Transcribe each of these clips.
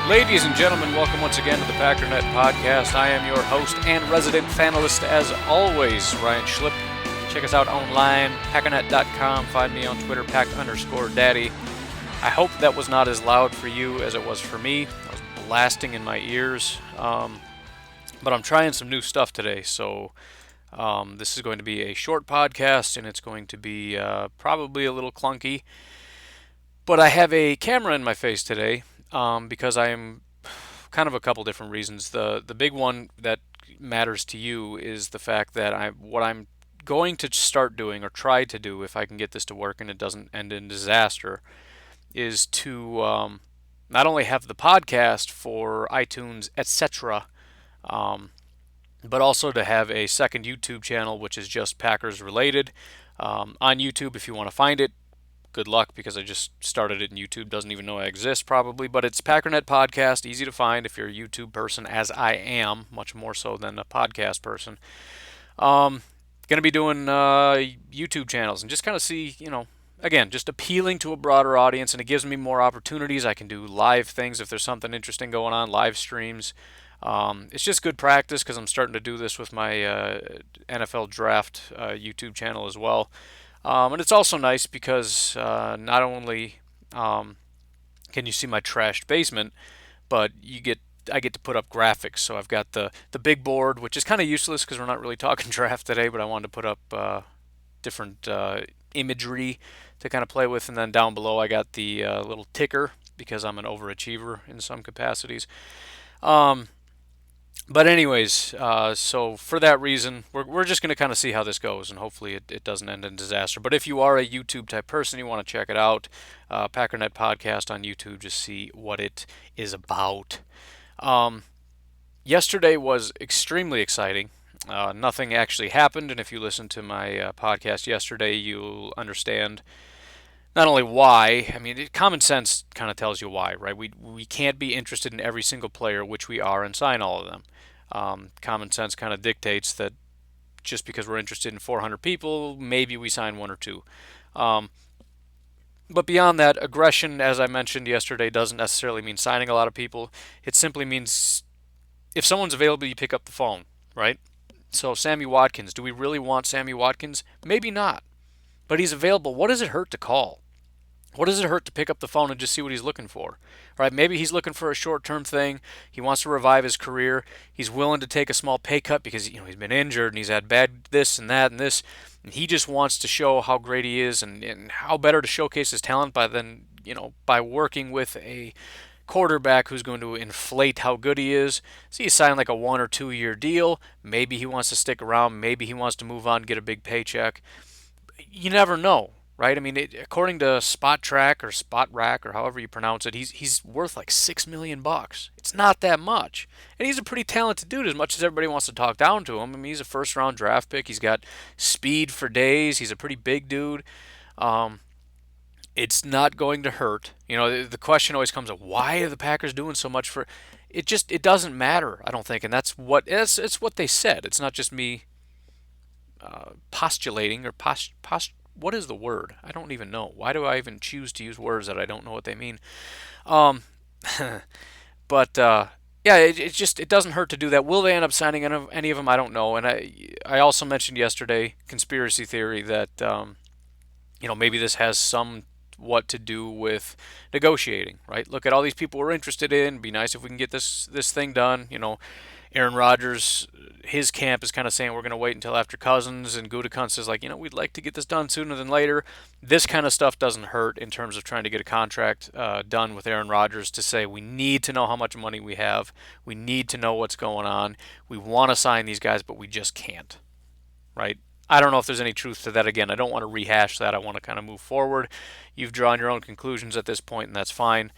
Ladies and gentlemen, welcome once again to the Packernet Podcast. I am your host and resident panelist, as always, Ryan Schlip. Check us out online, packernet.com. Find me on Twitter, pack_daddy. I hope that was not as loud for you as it was for me. That was blasting in my ears. But I'm trying some new stuff today, so this is going to be a short podcast, and it's going to be probably a little clunky. But I have a camera in my face today. Because I am kind of a couple different reasons. The big one that matters to you is the fact that what I'm going to start doing, or try to do if I can get this to work and it doesn't end in disaster, is to not only have the podcast for iTunes, etc., but also to have a second YouTube channel which is just Packers related. On YouTube, if you want to find it, good luck, because I just started it and YouTube doesn't even know I exist probably. But it's Packernet Podcast, easy to find if you're a YouTube person, as I am, much more so than a podcast person. Going to be doing YouTube channels and just kind of see, again, just appealing to a broader audience, and it gives me more opportunities. I can do live things if there's something interesting going on, live streams. It's just good practice because I'm starting to do this with my NFL Draft YouTube channel as well. And it's also nice because not only can you see my trashed basement, but I get to put up graphics. So I've got the big board, which is kind of useless because we're not really talking draft today, but I wanted to put up different imagery to kind of play with. And then down below I got the little ticker because I'm an overachiever in some capacities. But anyways, so for that reason, we're just going to kind of see how this goes, and hopefully it doesn't end in disaster. But if you are a YouTube type person, you want to check it out, Packernet Podcast on YouTube, just see what it is about. Yesterday was extremely exciting. Nothing actually happened, and if you listen to my podcast yesterday, you'll understand not only why. I mean, common sense kind of tells you why, right? We can't be interested in every single player, which we are, and sign all of them. Common sense kind of dictates that just because we're interested in 400 people, maybe we sign one or two. But beyond that, aggression, as I mentioned yesterday, doesn't necessarily mean signing a lot of people. It simply means if someone's available, you pick up the phone, right? So Sammy Watkins, do we really want Sammy Watkins? Maybe not. But he's available. What does it hurt to call? What does it hurt to pick up the phone and just see what he's looking for? Right? Maybe he's looking for a short-term thing. He wants to revive his career. He's willing to take a small pay cut because he's been injured and he's had bad this and that and this. And he just wants to show how great he is, and how better to showcase his talent by working with a quarterback who's going to inflate how good he is. So he signed like a 1 or 2 year deal. Maybe he wants to stick around. Maybe he wants to move on and get a big paycheck. You never know. Right? I mean, according to Spot Track or Spot Rack or however you pronounce it, he's worth like $6 million. It's not that much, and he's a pretty talented dude. As much as everybody wants to talk down to him, I mean, he's a first-round draft pick. He's got speed for days. He's a pretty big dude. It's not going to hurt. The question always comes up: why are the Packers doing so much for? It doesn't matter. I don't think, and it's what they said. It's not just me postulating or what is the word? I don't even know. Why do I even choose to use words that I don't know what they mean? Um, but yeah, it doesn't hurt to do that. Will they end up signing any of them? I don't know. And I also mentioned yesterday, conspiracy theory, that maybe this has somewhat to do with negotiating. Right? Look at all these people we're interested in. Be nice if we can get this thing done. Aaron Rodgers, his camp is kind of saying we're going to wait until after Cousins, and Gutekunst is like, we'd like to get this done sooner than later. This kind of stuff doesn't hurt in terms of trying to get a contract done with Aaron Rodgers, to say we need to know how much money we have. We need to know what's going on. We want to sign these guys, but we just can't. Right? I don't know if there's any truth to that. Again, I don't want to rehash that. I want to kind of move forward. You've drawn your own conclusions at this point, and that's fine.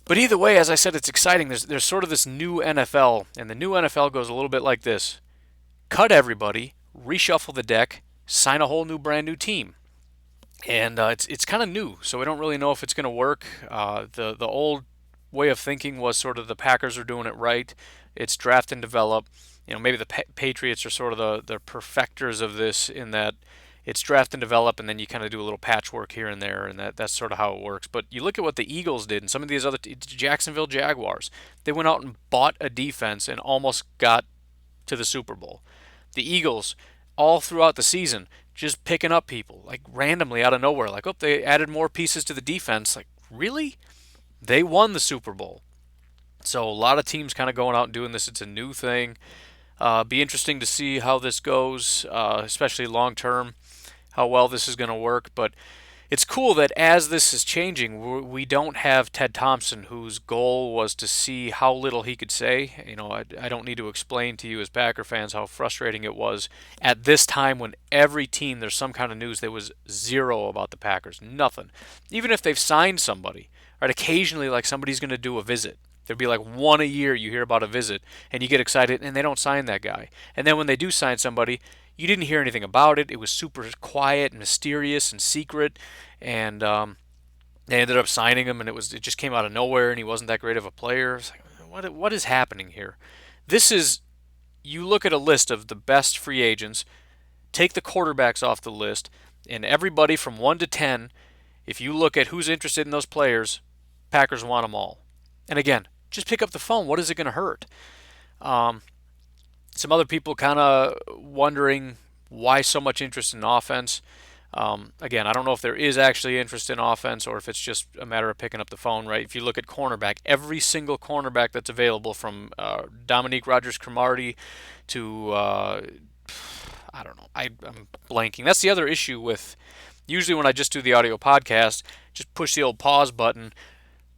But either way, as I said, it's exciting. There's sort of this new NFL, and the new NFL goes a little bit like this: cut everybody, reshuffle the deck, sign a whole new, brand new team. And it's kind of new, so we don't really know if it's going to work. The old way of thinking was sort of the Packers are doing it right. It's draft and develop. Maybe the Patriots are sort of the perfecters of this, in that it's draft and develop, and then you kind of do a little patchwork here and there, and that's sort of how it works. But you look at what the Eagles did, and some of these other Jacksonville Jaguars, they went out and bought a defense and almost got to the Super Bowl. The Eagles, all throughout the season, just picking up people like randomly out of nowhere. Like, oh, they added more pieces to the defense. Like, really? They won the Super Bowl. So a lot of teams kind of going out and doing this. It's a new thing. Be interesting to see how this goes, especially long term, how well this is going to work. But it's cool that as this is changing, we don't have Ted Thompson, whose goal was to see how little he could say. I don't need to explain to you as Packer fans how frustrating it was at this time when every team, there's some kind of news, there was zero about the Packers, nothing. Even if they've signed somebody, right? Occasionally, like somebody's going to do a visit. There'd be like one a year you hear about a visit, and you get excited, and they don't sign that guy. And then when they do sign somebody, you didn't hear anything about it. It was super quiet and mysterious and secret, and they ended up signing him, and it just came out of nowhere, and he wasn't that great of a player. It's like, what is happening here? This is, you look at a list of the best free agents, take the quarterbacks off the list, and everybody from 1 to 10, if you look at who's interested in those players, Packers want them all. And again, just pick up the phone. What is it going to hurt? Some other people kind of wondering why so much interest in offense. Again, I don't know if there is actually interest in offense or if it's just a matter of picking up the phone, right? If you look at cornerback, every single cornerback that's available from Dominique Rodgers-Cromartie to, I don't know, I'm blanking. That's the other issue with, usually when I just do the audio podcast, just push the old pause button,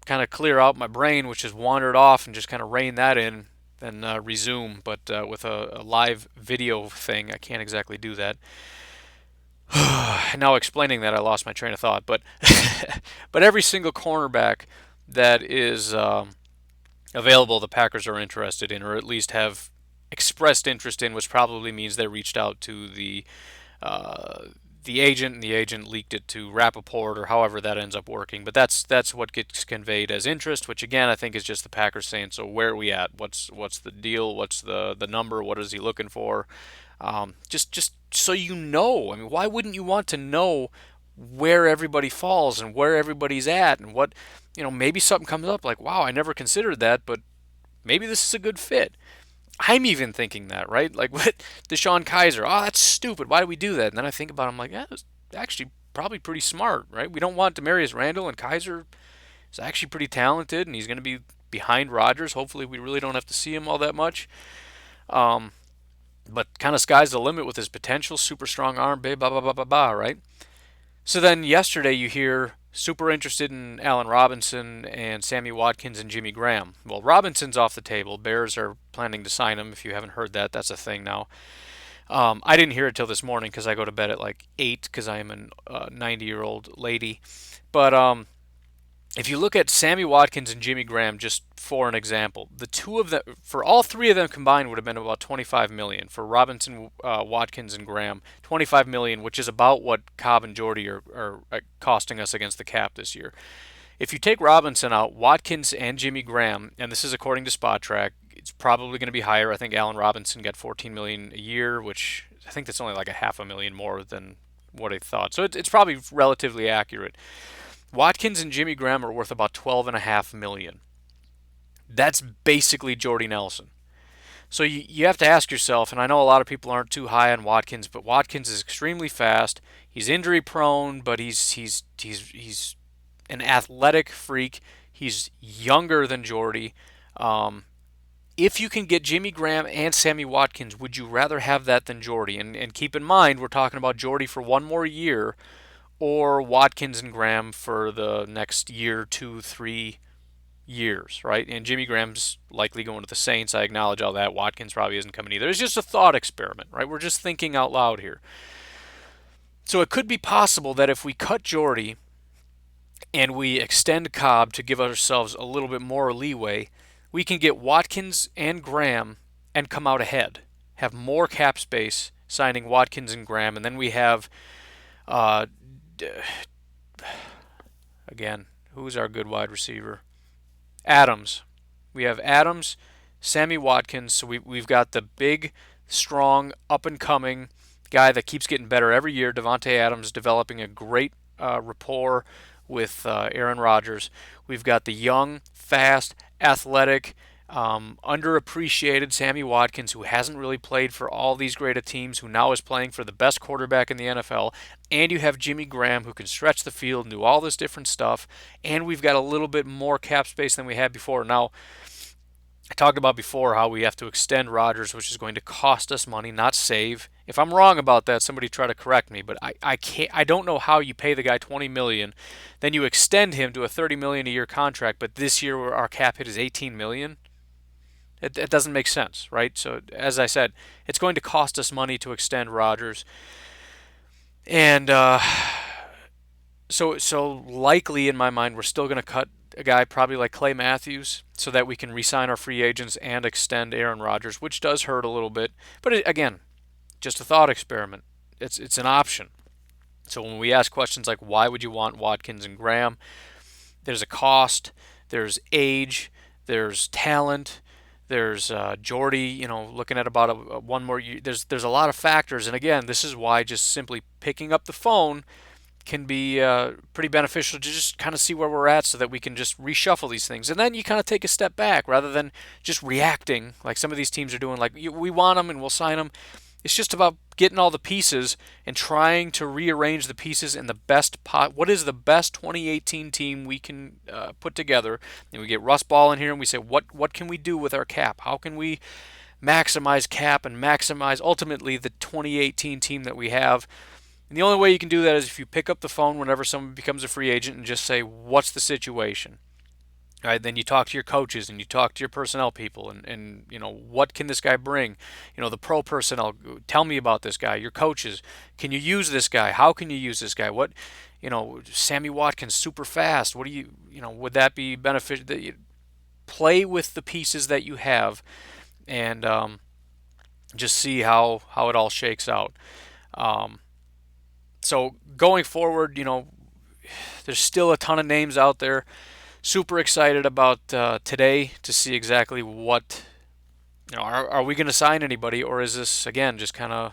kind of clear out my brain, which has wandered off, and just kind of rein that in, then resume. But with a live video thing, I can't exactly do that. Now explaining that, I lost my train of thought. But but every single cornerback that is available, the Packers are interested in, or at least have expressed interest in, which probably means they reached out to the agent, and the agent leaked it to Rappaport, or however that ends up working. But that's what gets conveyed as interest, which again I think is just the Packers saying, so where are we at? What's the deal? What's the number? What is he looking for? Just so you know. I mean, why wouldn't you want to know where everybody falls and where everybody's at, and what, maybe something comes up like, wow, I never considered that, but maybe this is a good fit. I'm even thinking that, right? Like, what, Deshaun Kaiser, oh, that's stupid. Why do we do that? And then I think about it, I'm like, yeah, it's actually probably pretty smart, right? We don't want Demarius Randall, and Kaiser is actually pretty talented, and he's going to be behind Rodgers. Hopefully we really don't have to see him all that much. But kind of sky's the limit with his potential, super strong arm, blah, blah, blah, blah, blah, right? So then yesterday you hear super interested in Allen Robinson and Sammy Watkins and Jimmy Graham. Well, Robinson's off the table. Bears are planning to sign him. If you haven't heard that, that's a thing now. I didn't hear it till this morning because I go to bed at like 8 because I am a 90-year-old lady. But if you look at Sammy Watkins and Jimmy Graham, just for an example, the two of them, for all three of them combined, would have been about $25 million. For Robinson, Watkins, and Graham, $25 million, which is about what Cobb and Jordy are costing us against the cap this year. If you take Robinson out, Watkins and Jimmy Graham, and this is according to Spot Track, it's probably going to be higher. I think Allen Robinson got $14 million a year, which I think that's only like $500,000 more than what I thought. So it's probably relatively accurate. Watkins and Jimmy Graham are worth about $12.5 million. That's basically Jordy Nelson. So you have to ask yourself, and I know a lot of people aren't too high on Watkins, but Watkins is extremely fast. He's injury prone, but he's an athletic freak. He's younger than Jordy. If you can get Jimmy Graham and Sammy Watkins, would you rather have that than Jordy? And keep in mind, we're talking about Jordy for one more year, or Watkins and Graham for the next year, 2, 3 years, right? And Jimmy Graham's likely going to the Saints. I acknowledge all that. Watkins probably isn't coming either. It's just a thought experiment, right? We're just thinking out loud here. So it could be possible that if we cut Jordy and we extend Cobb to give ourselves a little bit more leeway, we can get Watkins and Graham and come out ahead, have more cap space signing Watkins and Graham, and then we have again, who's our good wide receiver? Adams. We have Adams, Sammy Watkins. So we've got the big, strong, up and coming guy that keeps getting better every year. Devontae Adams developing a great rapport with Aaron Rodgers. We've got the young, fast, athletic, underappreciated Sammy Watkins, who hasn't really played for all these great of teams, who now is playing for the best quarterback in the NFL. And you have Jimmy Graham, who can stretch the field and do all this different stuff. And we've got a little bit more cap space than we had before. Now, I talked about before how we have to extend Rodgers, which is going to cost us money, not save. If I'm wrong about that, somebody try to correct me. But I can't. I don't know how you pay the guy $20 million, then you extend him to a $30 million a year contract. But this year our cap hit is $18 million. It doesn't make sense, right? So as I said, it's going to cost us money to extend Rodgers, and so likely in my mind we're still going to cut a guy probably like Clay Matthews so that we can re-sign our free agents and extend Aaron Rodgers, which does hurt a little bit. But again, just a thought experiment. It's an option. So when we ask questions like why would you want Watkins and Graham, there's a cost, there's age, there's talent, there's Jordy, looking at about one more year. There's a lot of factors, and again, this is why just simply picking up the phone can be pretty beneficial to just kind of see where we're at so that we can just reshuffle these things. And then you kind of take a step back rather than just reacting like some of these teams are doing, like we want them and we'll sign them. It's just about getting all the pieces and trying to rearrange the pieces in the best pot. What is the best 2018 team we can put together? And we get Russ Ball in here and we say, what can we do with our cap? How can we maximize cap and maximize ultimately the 2018 team that we have? And the only way you can do that is if you pick up the phone whenever someone becomes a free agent and just say, what's the situation? All right, then you talk to your coaches and you talk to your personnel people and what can this guy bring? The pro personnel, tell me about this guy. Your coaches, can you use this guy? How can you use this guy? What, Sammy Watkins, super fast. What do you, would that be beneficial? That you play with the pieces that you have and just see how it all shakes out. So going forward, there's still a ton of names out there. Super excited about today to see exactly what, are we going to sign anybody, or is this, again, just kind of,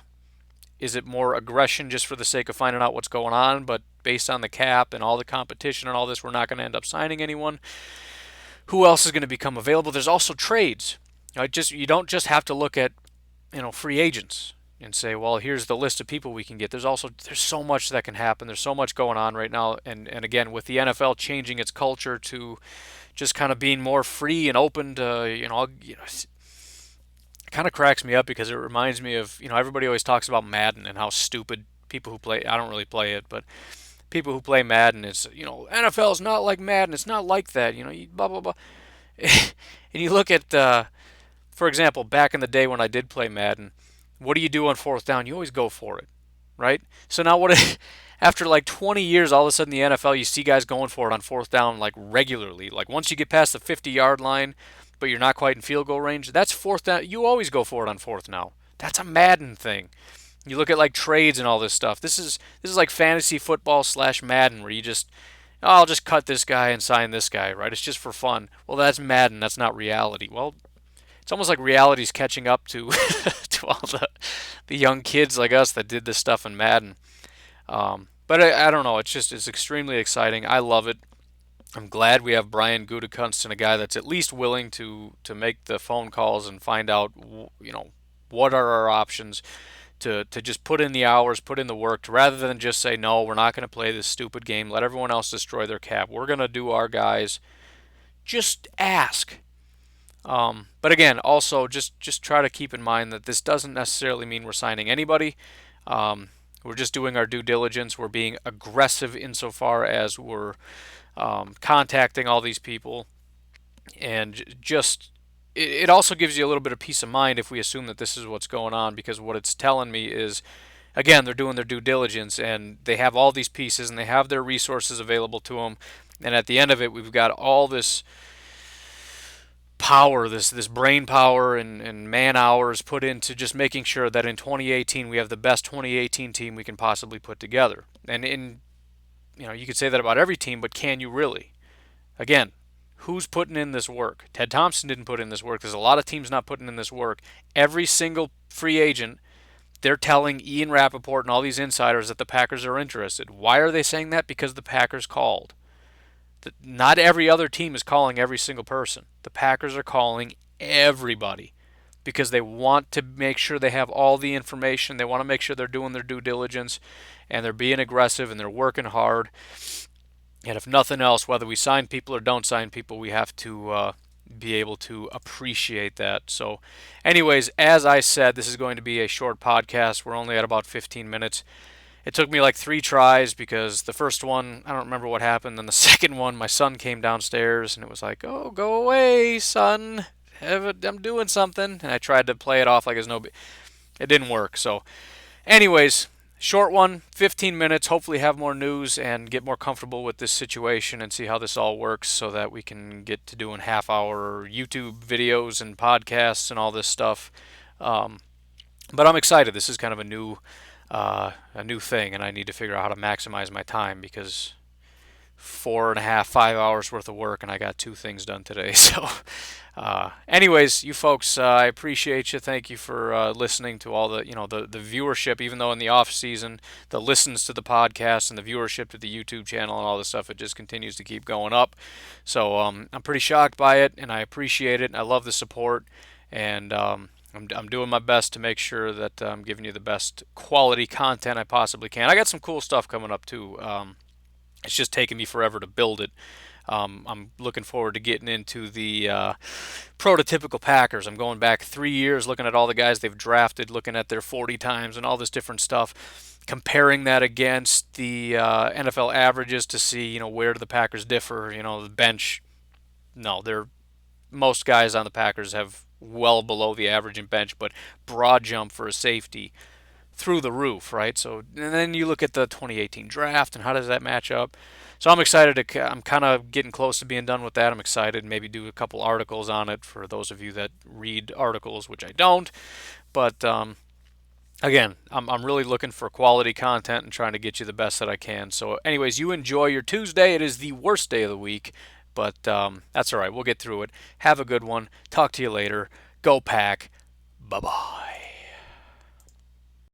is it more aggression just for the sake of finding out what's going on, but based on the cap and all the competition and all this, we're not going to end up signing anyone? Who else is going to become available? There's also trades. You don't just have to look at, free agents and say, well, here's the list of people we can get. There's so much that can happen. There's so much going on right now. And again, with the NFL changing its culture to just kind of being more free and open to, it kind of cracks me up because it reminds me of, everybody always talks about Madden and how stupid people who play, I don't really play it, but people who play Madden, it's, NFL is not like Madden. It's not like that, blah, blah, blah. And you look at, for example, back in the day when I did play Madden, what do you do on fourth down? You always go for it, right? So now after like 20 years, all of a sudden the NFL, you see guys going for it on fourth down like regularly. Like once you get past the 50-yard line, but you're not quite in field goal range, that's fourth down. You always go for it on fourth now. That's a Madden thing. You look at like trades and all this stuff. This is like fantasy football / Madden where you just, I'll just cut this guy and sign this guy, right? It's just for fun. Well, that's Madden. That's not reality. Well, it's almost like reality's catching up to to all the young kids like us that did this stuff in Madden. But I don't know. It's extremely exciting. I love it. I'm glad we have Brian Gutekunst, and a guy that's at least willing to make the phone calls and find out, what are our options to just put in the hours, put in the work, rather than just say, no, we're not going to play this stupid game. Let everyone else destroy their cap. We're going to do our guys. Just ask. But again, also just try to keep in mind that this doesn't necessarily mean we're signing anybody. We're just doing our due diligence. We're being aggressive insofar as we're contacting all these people. And just it also gives you a little bit of peace of mind if we assume that this is what's going on, because what it's telling me is, again, they're doing their due diligence and they have all these pieces and they have their resources available to them. And at the end of it, we've got all this power, this brain power and man hours put into just making sure that in 2018 we have the best 2018 team we can possibly put together. And you could say that about every team, but can you really? Again, who's putting in this work? Ted Thompson didn't put in this work. There's a lot of teams not putting in this work. Every single free agent they're telling Ian Rappaport and all these insiders that the Packers are interested. Why are they saying that? Because the Packers called. Not every other team is calling every single person. The Packers are calling everybody because they want to make sure they have all the information. They want to make sure they're doing their due diligence and they're being aggressive and they're working hard. And if nothing else, whether we sign people or don't sign people, we have to be able to appreciate that. So, anyways, as I said, this is going to be a short podcast. We're only at about 15 minutes. It took me like 3 tries because the first one, I don't remember what happened. Then the second one, my son came downstairs and it was like, oh, go away, son. I'm doing something. And I tried to play it off like it's no big. It didn't work. So, anyways, short one, 15 minutes. Hopefully, have more news and get more comfortable with this situation and see how this all works so that we can get to doing half-hour YouTube videos and podcasts and all this stuff. But I'm excited. This is kind of a new thing, and I need to figure out how to maximize my time because 4.5, 5 hours worth of work, and I got 2 things done today. So, anyways, you folks, I appreciate you. Thank you for listening to all the viewership. Even though in the off season, the listens to the podcast and the viewership to the YouTube channel and all this stuff, it just continues to keep going up. So I'm pretty shocked by it, and I appreciate it. And I love the support, and I'm doing my best to make sure that I'm giving you the best quality content I possibly can. I got some cool stuff coming up too. It's just taking me forever to build it. I'm looking forward to getting into the prototypical Packers. I'm going back 3 years, looking at all the guys they've drafted, looking at their 40 times and all this different stuff, comparing that against the NFL averages to see, where do the Packers differ. The bench, no, most guys on the Packers have well below the average in bench, but broad jump for a safety through the roof, right? So, and then you look at the 2018 draft and how does that match up? So I'm excited I'm kind of getting close to being done with that. I'm excited to maybe do a couple articles on it for those of you that read articles, which I don't. But again, I'm really looking for quality content and trying to get you the best that I can. So anyways, you enjoy your Tuesday. It is the worst day of the week, but that's all right. We'll get through it. Have a good one. Talk to you later. Go Pack. Bye-bye.